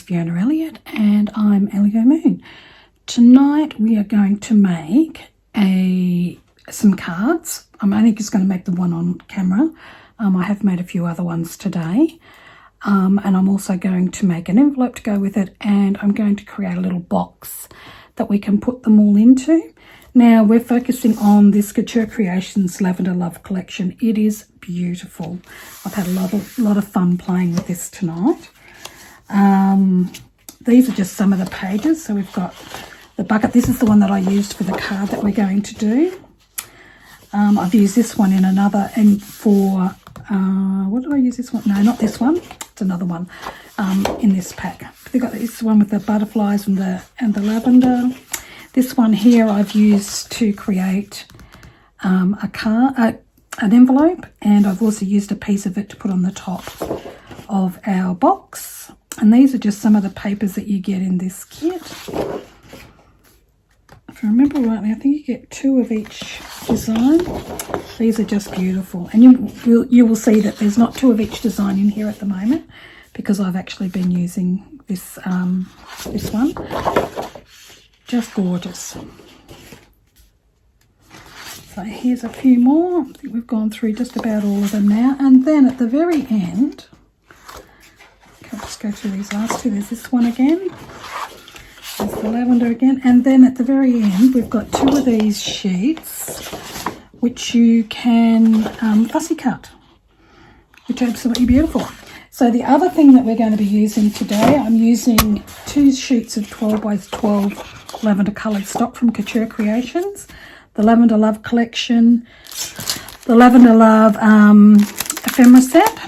Fiona Elliott and I'm Ellie O'Moon. Tonight we are going to make some cards. I'm only just going to make the one on camera. I have made a few other ones today. And I'm also going to make an envelope to go with it, and I'm going to create a little box that we can put them all into. Now we're focusing on this Couture Creations Lavender Love collection. It is beautiful. I've had a lot of fun playing with this tonight. These are just some of the pages. So we've got the bucket. This is the one that I used for the card that we're going to do. I've used this one in another, and for what did I use this one? No, not this one. It's another one in this pack. They've got this one with the butterflies and the lavender. This one here I've used to create an envelope, and I've also used a piece of it to put on the top of our box. And these are just some of the papers that you get in this kit. If I remember rightly, I think you get 2 of each design. These are just beautiful, and you will see that there's not 2 of each design in here at the moment because I've actually been using this this one. Just gorgeous. So here's a few more. I think we've gone through just about all of them now, and then at the very end, I'll just go through these last 2. There's this one again. There's the lavender again, and then at the very end we've got 2 of these sheets which you can fussy cut, which are absolutely beautiful. So the other thing that we're going to be using today, I'm using 2 sheets of 12 by 12 lavender coloured stock from Couture Creations, the Lavender Love collection, the Lavender Love ephemera set.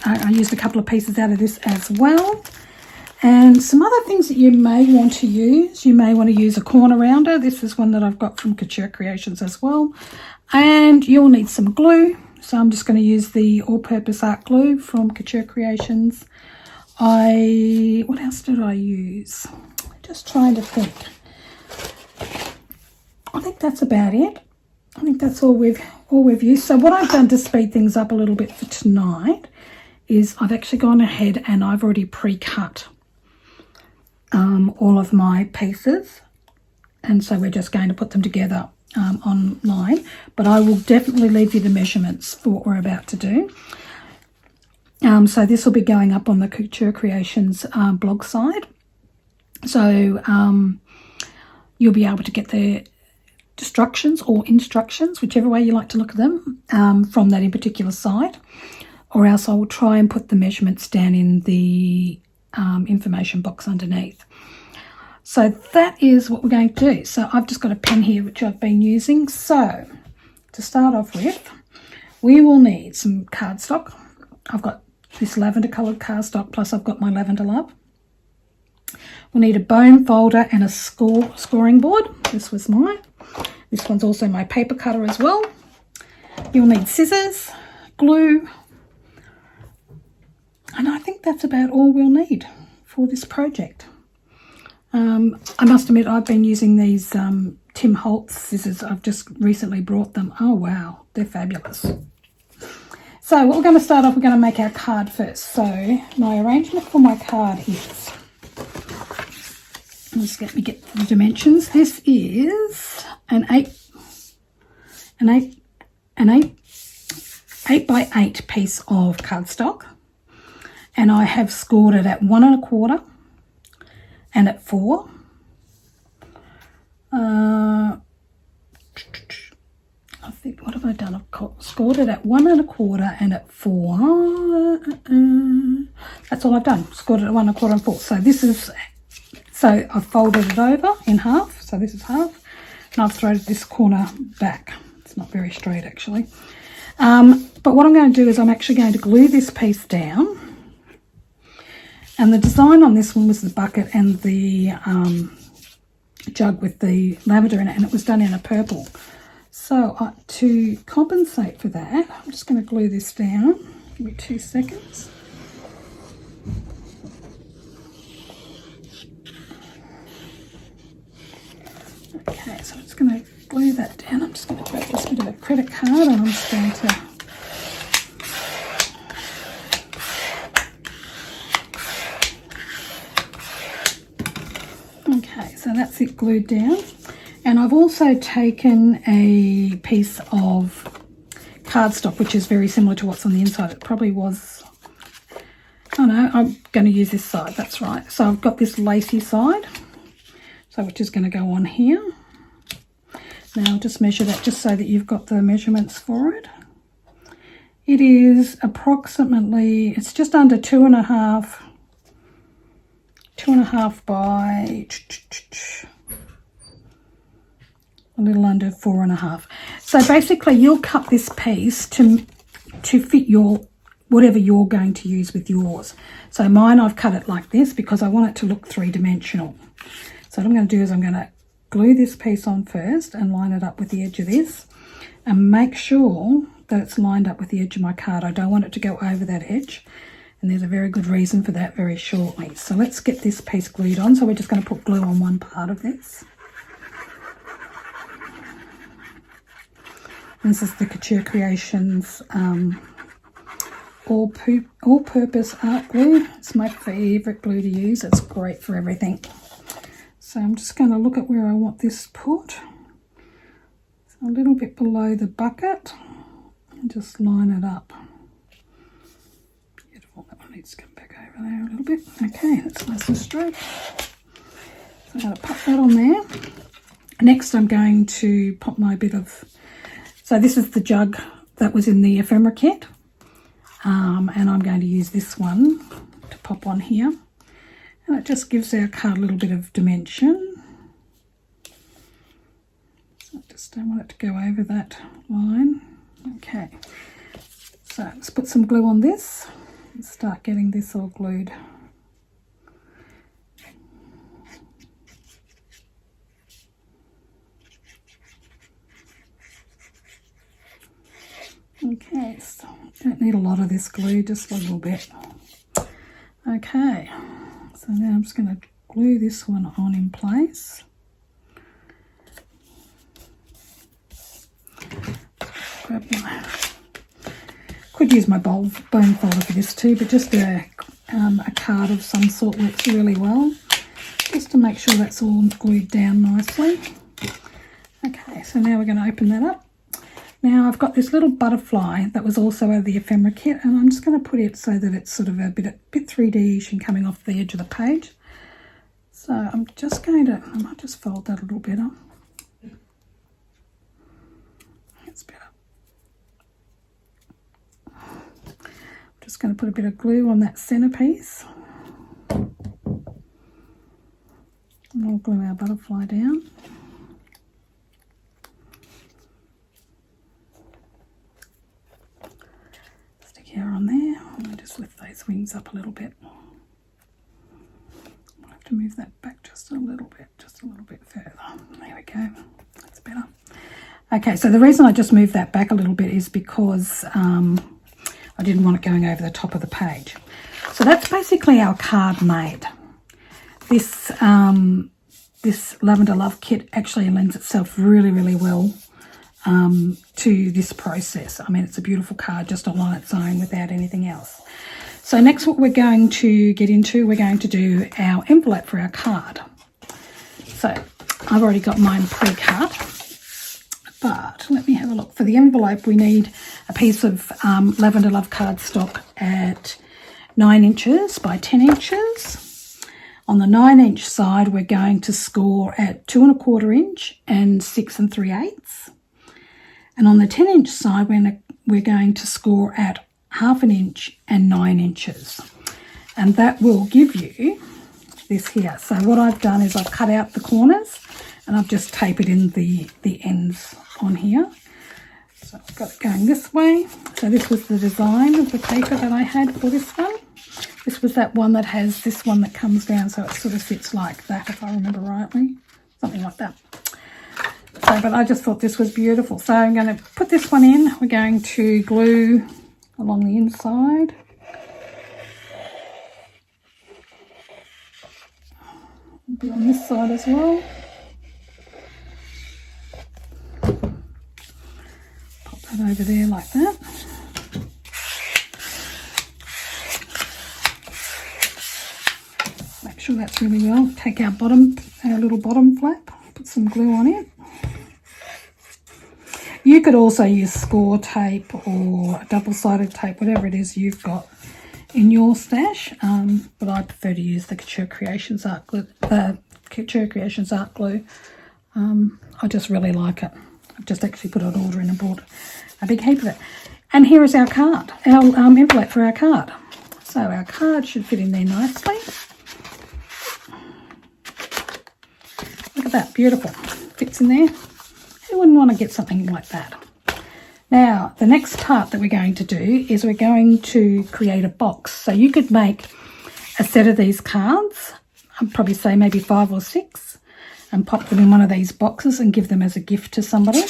I used a couple of pieces out of this as well. And some other things that you may want to use. You may want to use a corner rounder. This is one that I've got from Couture Creations as well. And you'll need some glue. So I'm just going to use the all-purpose art glue from Couture Creations. What else did I use? Just trying to think. I think that's about it. I think that's all we've used. So what I've done to speed things up a little bit for tonight is I've actually gone ahead and I've already pre-cut all of my pieces, and so we're just going to put them together online, but I will definitely leave you the measurements for what we're about to do. So this will be going up on the Couture Creations blog site, so you'll be able to get the instructions, whichever way you like to look at them, from that in particular site, or else I will try and put the measurements down in the information box underneath. So that is what we're going to do. So I've just got a pen here which I've been using. So to start off with, we will need some cardstock. I've got this lavender coloured cardstock, plus I've got my Lavender Love. We'll need a bone folder and a scoring board. This was mine. This one's also my paper cutter as well. You'll need scissors, glue, and I think that's about all we'll need for this project. I must admit I've been using these Tim Holtz scissors. I've just recently brought them. Oh wow, they're fabulous. So what we're going to start off, we're going to make our card first. So my arrangement for my card is, just let me get the dimensions. This is an 8 by 8 piece of cardstock. And I have scored it at 1 1/4 and at 4. I think, what have I done? I've scored it at 1 1/4 and at 4. That's all I've done. Scored it at 1 1/4 and 4. So I've folded it over in half. So this is half, and I've thrown this corner back. It's not very straight actually. But what I'm going to do is I'm actually going to glue this piece down. And the design on this one was the bucket and the jug with the lavender in it, and it was done in a purple. So to compensate for that, I'm just going to glue this down. Give me 2 seconds. Okay, so I'm just going to glue that down. I'm just going to grab this bit of a credit card, and I'm just going to glued down. And I've also taken a piece of cardstock, which is very similar to what's on the inside. It probably was, oh no, I'm going to use this side, that's right. So I've got this lacy side, so which is going to go on here. Now I'll just measure that just so that you've got the measurements for it. It is approximately, it's just under 2.5 by a little under 4.5. So basically you'll cut this piece to fit your whatever you're going to use with yours. So mine, I've cut it like this because I want it to look three-dimensional. So what I'm going to do is I'm going to glue this piece on first and line it up with the edge of this, and make sure that it's lined up with the edge of my card. I don't want it to go over that edge, and there's a very good reason for that very shortly. So let's get this piece glued on. So we're just going to put glue on one part of this. This is the Couture Creations all-purpose art glue. It's my favourite glue to use. It's great for everything. So I'm just going to look at where I want this put. So a little bit below the bucket, and just line it up. Beautiful. That one needs to come back over there a little bit. Okay, that's nice and straight. So I'm going to pop that on there. Next I'm going to pop my bit of, so this is the jug that was in the ephemera kit, and I'm going to use this one to pop on here. And it just gives our card a little bit of dimension. So I just don't want it to go over that line. Okay, so let's put some glue on this and start getting this all glued. Okay, so don't need a lot of this glue, just a little bit. Okay. So now I'm just going to glue this one on in place. Grab my, could use my bone folder for this too, but just a card of some sort works really well, just to make sure that's all glued down nicely. Okay, so now we're going to open that up. Now I've got this little butterfly that was also out of the ephemera kit, and I'm just going to put it so that it's sort of a bit 3D-ish and coming off the edge of the page. So I'm just going to, I might just fold that a little better. That's better. I'm just going to put a bit of glue on that centerpiece. And I'll glue our butterfly down. Here on there, I'll just lift those wings up a little bit. I'll have to move that back just a little bit further. There we go, that's better. Okay, so the reason I just moved that back a little bit is because I didn't want it going over the top of the page. So that's basically our card made. This Lavender Love kit actually lends itself really, really well to this process. I mean, it's a beautiful card just on its own without anything else. So next what we're going to get into, we're going to do our envelope for our card. So I've already got mine pre-cut, but let me have a look. For the envelope we need a piece of Lavender Love cardstock at 9 inches by 10 inches. On the 9-inch side we're going to score at 2 1/4 inch and 6 3/8. And on the 10-inch side, we're going to score at 1/2 inch and 9 inches. And that will give you this here. So what I've done is I've cut out the corners and I've just tapered in the ends on here. So I've got it going this way. So this was the design of the paper that I had for this one. This was that one that has this one that comes down, so it sort of sits like that, if I remember rightly. Something like that. So, but I just thought this was beautiful. So I'm going to put this one in. We're going to glue along the inside. It'll be on this side as well. Pop that over there like that. Make sure that's really well. Take our little bottom flap. some glue on it. You could also use score tape or double-sided tape, whatever it is you've got in your stash, but I prefer to use the Couture Creations art glue. I just really like it. I've just actually put an order in and bought a big heap of it. And here is our card, our envelope for our card. So our card should fit in there nicely. Look at that, beautiful. Fits in there. Who wouldn't want to get something like that? Now, the next part that we're going to do is we're going to create a box. So you could make a set of these cards, I'd probably say maybe 5 or 6, and pop them in one of these boxes and give them as a gift to somebody.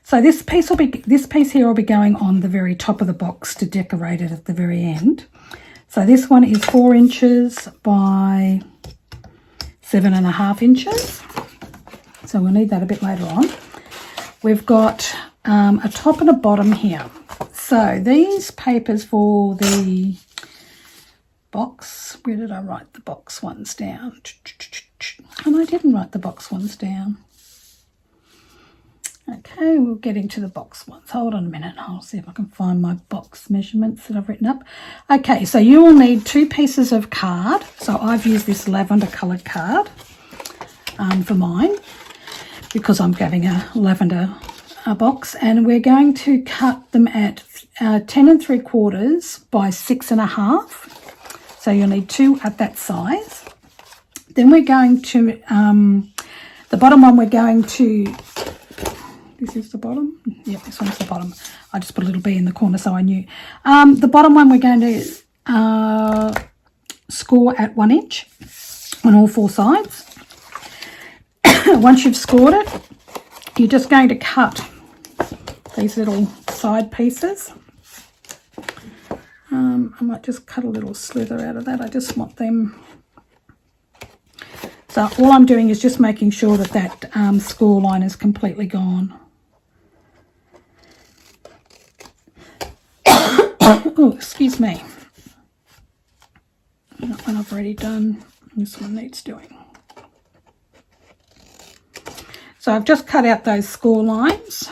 So this piece here will be going on the very top of the box to decorate it at the very end. So this one is 4 inches by 7.5 inches. So we'll need that a bit later on. We've got a top and a bottom here. So these papers for the box, where did I write the box ones down? And I didn't write the box ones down. Okay, we'll get into the box ones. Hold on a minute. I'll see if I can find my box measurements that I've written up. Okay, so you will need 2 pieces of card. So I've used this lavender coloured card for mine, because I'm getting a lavender box, and we're going to cut them at 10 3/4 by 6.5. So you'll need 2 at that size. Then we're going to, the bottom one we're going to, this is the bottom? Yeah, this one's the bottom. I just put a little B in the corner so I knew. The bottom one we're going to score at 1 inch on all 4 sides. Once you've scored it, you're just going to cut these little side pieces. I might just cut a little slither out of that. I just want them. So all I'm doing is just making sure that that score line is completely gone. Oh, excuse me. That one I've already done. This one needs doing. So I've just cut out those score lines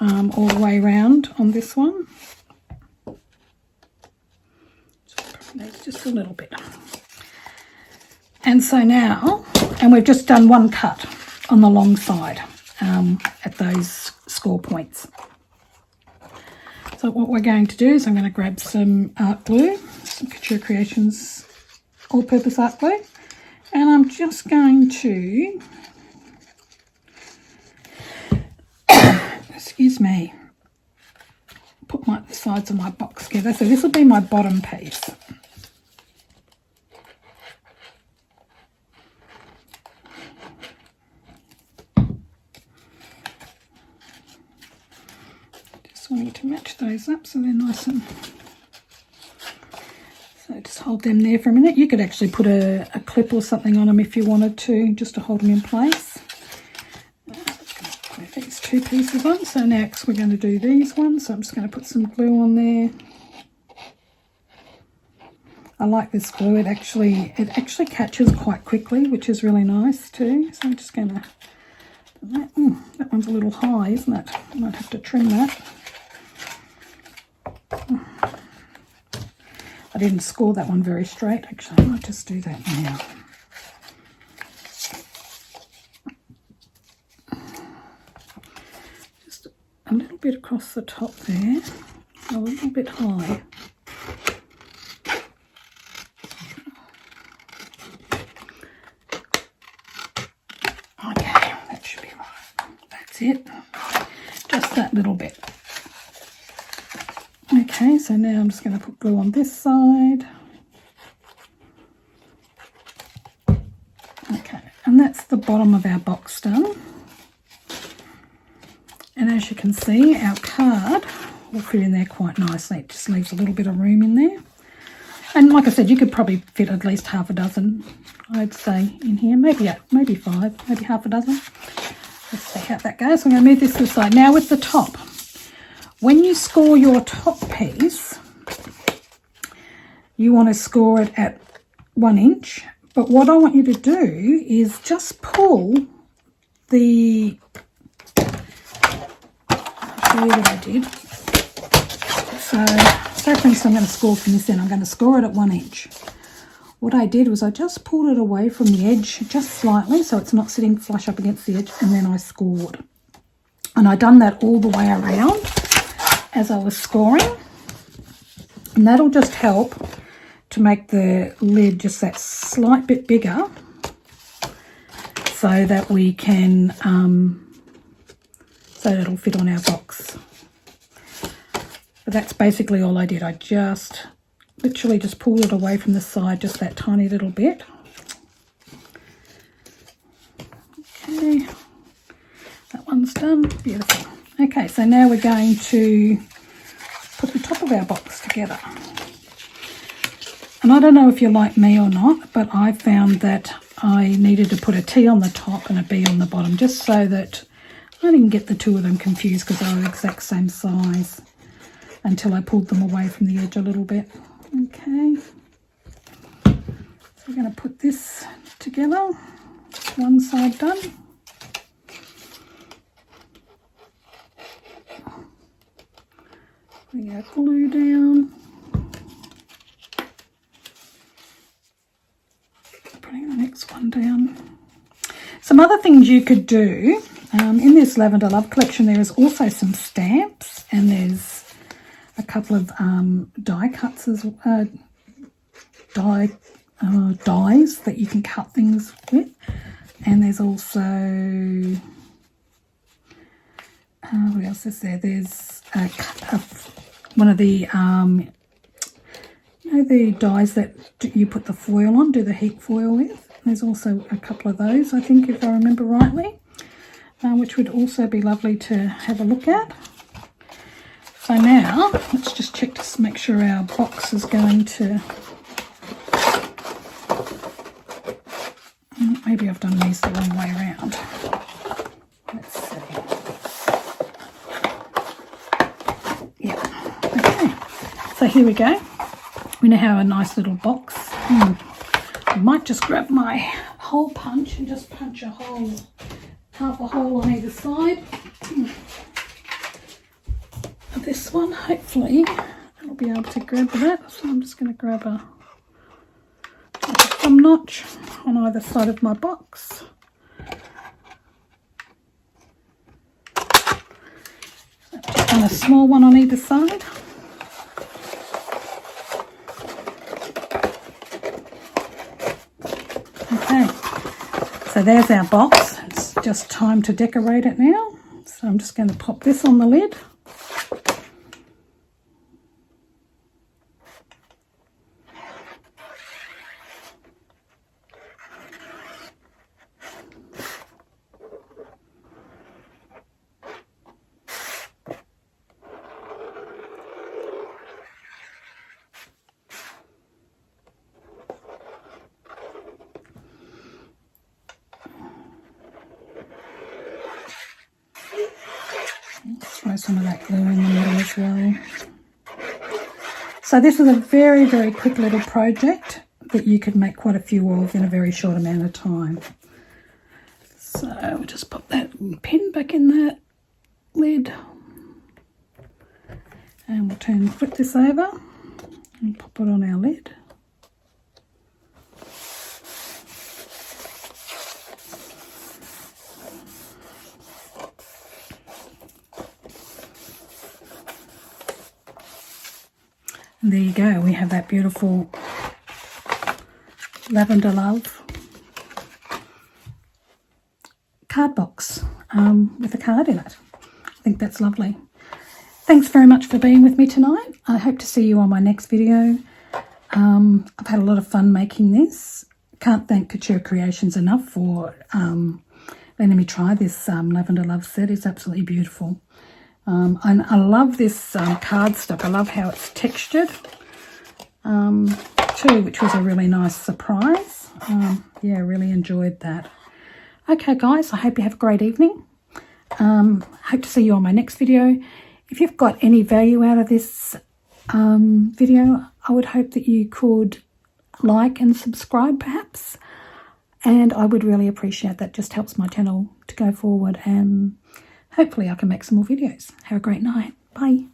all the way around on this one. Just a little bit. And so now, and we've just done 1 cut on the long side at those score points. So what we're going to do is I'm going to grab some art glue, some Couture Creations all-purpose art glue, and I'm just going to, excuse me, put the sides of my box together. So this will be my bottom piece. Just wanting to match those up so they're nice and, so just hold them there for a minute. You could actually put a clip or something on them if you wanted to, just to hold them in place. Put these 2 pieces on. So next we're going to do these ones. So I'm just going to put some glue on there. I like this glue. It actually catches quite quickly, which is really nice too. So I'm just going to do that. That one's a little high, isn't it? I might have to trim that. I didn't score that one very straight, actually. I might just do that now. Just a little bit across the top there, a little bit high. Okay, that should be right. That's it. Just that little bit. Okay, so now I'm just going to put glue on this side. Okay, and that's the bottom of our box done. And as you can see, our card will fit in there quite nicely. It just leaves a little bit of room in there. And like I said, you could probably fit at least half a dozen, I'd say, in here. Maybe 5, maybe half a dozen. Let's see how that goes. I'm going to move this to the side. Now with the top. When you score your top piece, you want to score it at 1 inch. But what I want you to do is just pull the, I'll show you what I did. So for instance, I'm going to score from this end. I'm going to score it at 1 inch. What I did was I just pulled it away from the edge just slightly so it's not sitting flush up against the edge, and then I scored. And I done that all the way around as I was scoring. And that'll just help to make the lid just that slight bit bigger so that we can, so that it'll fit on our box. But that's basically all I did. I just literally just pulled it away from the side just that tiny little bit. Okay, that one's done. Beautiful. Okay, so now we're going to put the top of our box together. And I don't know if you're like me or not, but I found that I needed to put a T on the top and a B on the bottom just so that I didn't get the two of them confused because they were the exact same size, until I pulled them away from the edge a little bit. Okay, so we're going to put this together. One side done. Bring our glue down. Putting the next one down. Some other things you could do in this Lavender Love collection, there is also some stamps, and there's a couple of die cuts as dies that you can cut things with, and there's also what else is there? There's one of the you know, the dies that you put the foil on, do the heat foil with. There's also a couple of those, I think, if I remember rightly, which would also be lovely to have a look at. So now, let's just check to make sure our box is going to... Maybe I've done these the wrong way around. Let's see. Yeah, okay. So here we go. We now have a nice little box. I might just grab my hole punch and just punch a hole, half a hole on either side. This one, hopefully I'll be able to grab that, so I'm just going to grab a thumb notch on either side of my box. And a small one on either side. Okay, so there's our box. It's just time to decorate it now. So I'm just going to pop this on the lid. Throw some of that glue in the middle as well. So this is a very, very quick little project that you could make quite a few of in a very short amount of time. So we'll just pop that pin back in that lid, and we'll flip this over and pop it on our lid. And there you go, we have that beautiful Lavender Love card box with a card in it. I think that's lovely. Thanks very much for being with me tonight. I hope to see you on my next video. I've had a lot of fun making this. Can't thank Couture Creations enough for letting me try this Lavender Love set. It's absolutely beautiful. And I love this cardstock. I love how it's textured too, which was a really nice surprise. Yeah, really enjoyed that. Okay, guys, I hope you have a great evening. Hope to see you on my next video. If you've got any value out of this video, I would hope that you could like and subscribe perhaps. and I would really appreciate that. Just helps my channel to go forward, and hopefully I can make some more videos. Have a great night. Bye.